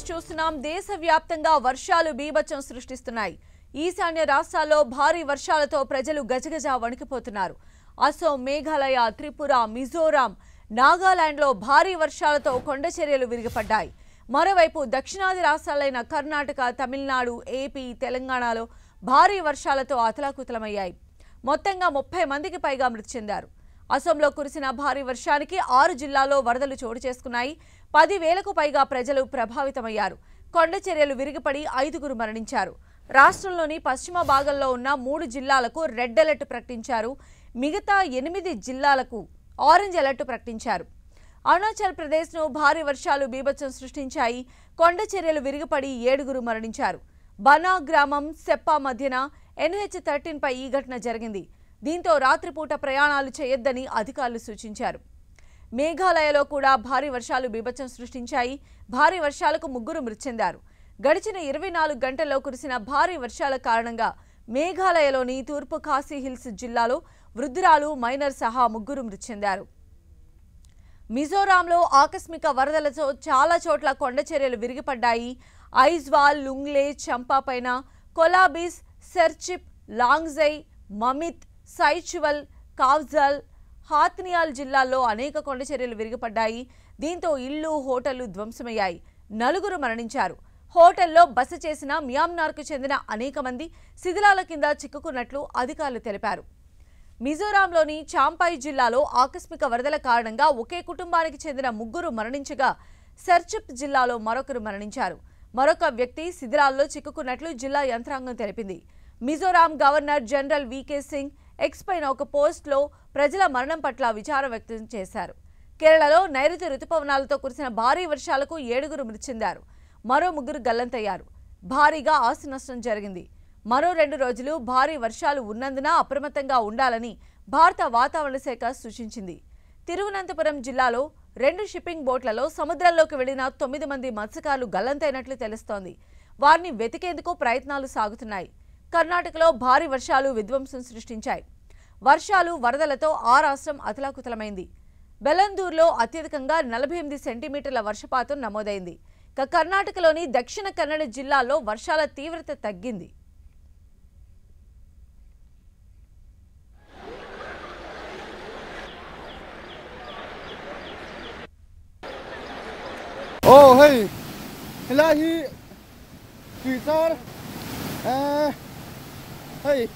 చూస్తున్నాం. దేశవ్యాప్తంగా వర్షాలు బీభత్సం సృష్టిస్తున్నాయి. ఈశాన్య రాష్ట్రాల్లో భారీ వర్షాలతో ప్రజలు గజగజ వణికిపోతున్నారు. అసోం, మేఘాలయ, త్రిపుర, మిజోరాం, నాగాలాండ్లో భారీ వర్షాలతో కొండచర్యలు విరిగిపడ్డాయి. మరోవైపు దక్షిణాది రాష్ట్రాలైన కర్ణాటక, తమిళనాడు, ఏపీ, తెలంగాణలో భారీ వర్షాలతో అతలాకుతలమయ్యాయి. మొత్తంగా 30 మందికి పైగా మృతి చెందారు. అసోంలో కురిసిన భారీ వర్షానికి 6 జిల్లాల్లో వరదలు చోటు చేసుకున్నాయి. 10,000కు పైగా ప్రజలు ప్రభావితమయ్యారు. కొండచర్యలు విరిగిపడి 5గురు మరణించారు. రాష్ట్రంలోని పశ్చిమ భాగంలో ఉన్న 3 జిల్లాలకు రెడ్ అలర్ట్ ప్రకటించారు. మిగతా 8 జిల్లాలకు ఆరెంజ్ అలర్ట్ ప్రకటించారు. అరుణాచల్ ప్రదేశ్ను భారీ వర్షాలు బీభత్సం సృష్టించాయి. కొండచర్యలు విరిగిపడి 7గురు మరణించారు. బనా గ్రామం, సెప్పా మధ్యన NH13 పై ఈ ఘటన జరిగింది. దీంతో రాత్రిపూట ప్రయాణాలు చేయొద్దని అధికారులు సూచించారు. మేఘాలయలో కూడా భారీ వర్షాలు బీభత్సం సృష్టించాయి. భారీ వర్షాలకు 3 మృతి చెందారు. గడిచిన 24 గంటల్లో కురిసిన భారీ వర్షాల కారణంగా మేఘాలయలోని తూర్పు ఖాసీ హిల్స్ జిల్లాలో వృద్ధురాలు, మైనర్ సహా 3 మృతి చెందారు. మిజోరాంలో ఆకస్మిక వరదలతో చాలా చోట్ల కొండచర్యలు విరిగిపడ్డాయి. ఐజ్వాల్, లుంగ్లే, చంపా పైన, కొలాబిస్, సెర్చిప్, లాంగ్జై, మమిత్, సైచువల్, కావ్జల్, హాత్నియాల్ జిల్లాల్లో అనేక కొండచర్యలు విరిగిపడ్డాయి. దీంతో ఇళ్లు, హోటళ్లు ధ్వంసమయ్యాయి. 4 మరణించారు. హోటల్లో బస చేసిన మ్యాన్మార్కు చెందిన అనేక మంది శిథిలాల కింద చిక్కుకున్నట్లు అధికారులు తెలిపారు. మిజోరాంలోని చాంపాయి జిల్లాలో ఆకస్మిక వరదల కారణంగా ఒకే కుటుంబానికి చెందిన 3 మరణించగా సెర్చిప్ జిల్లాలో మరొకరు మరణించారు. మరొక వ్యక్తి శిథిలాల్లో చిక్కుకున్నట్లు జిల్లా యంత్రాంగం తెలిపింది. Mizoram governor general VK Singh X పైన ఒక పోస్ట్లో ప్రజల మరణం పట్ల విచారం వ్యక్తం చేశారు. కేరళలో నైరుతి రుతుపవనాలతో కురిసిన భారీ వర్షాలకు 7గురు మృతి చెందారు. మరో 3 గల్లంతయ్యారు. భారీగా ఆస్తి నష్టం జరిగింది. మరో 2 రోజులు భారీ వర్షాలు ఉన్నందున అప్రమత్తంగా ఉండాలని భారత వాతావరణ శాఖ సూచించింది. తిరువనంతపురం జిల్లాలో 2 షిప్పింగ్ బోట్లలో సముద్రంలోకి వెళ్లిన 9 మంది మత్స్యకారులు గల్లంతైనట్లు తెలుస్తోంది. వారిని వెతికేందుకు ప్రయత్నాలు సాగుతున్నాయి. కర్ణాటకలో భారీ వర్షాలు విధ్వంసం సృష్టించాయి. వర్షాలు, వరదలతో ఆ రాష్ట్రం అతలాకుతలమైంది. బెలందూర్లో అత్యధికంగా 48 సెంటీమీటర్ల వర్షపాతం నమోదైంది. కర్ణాటకలోని దక్షిణ కన్నడ జిల్లాల్లో వర్షాల తీవ్రత తగ్గింది. Oh, hey, Ilahi, Twitter, hey.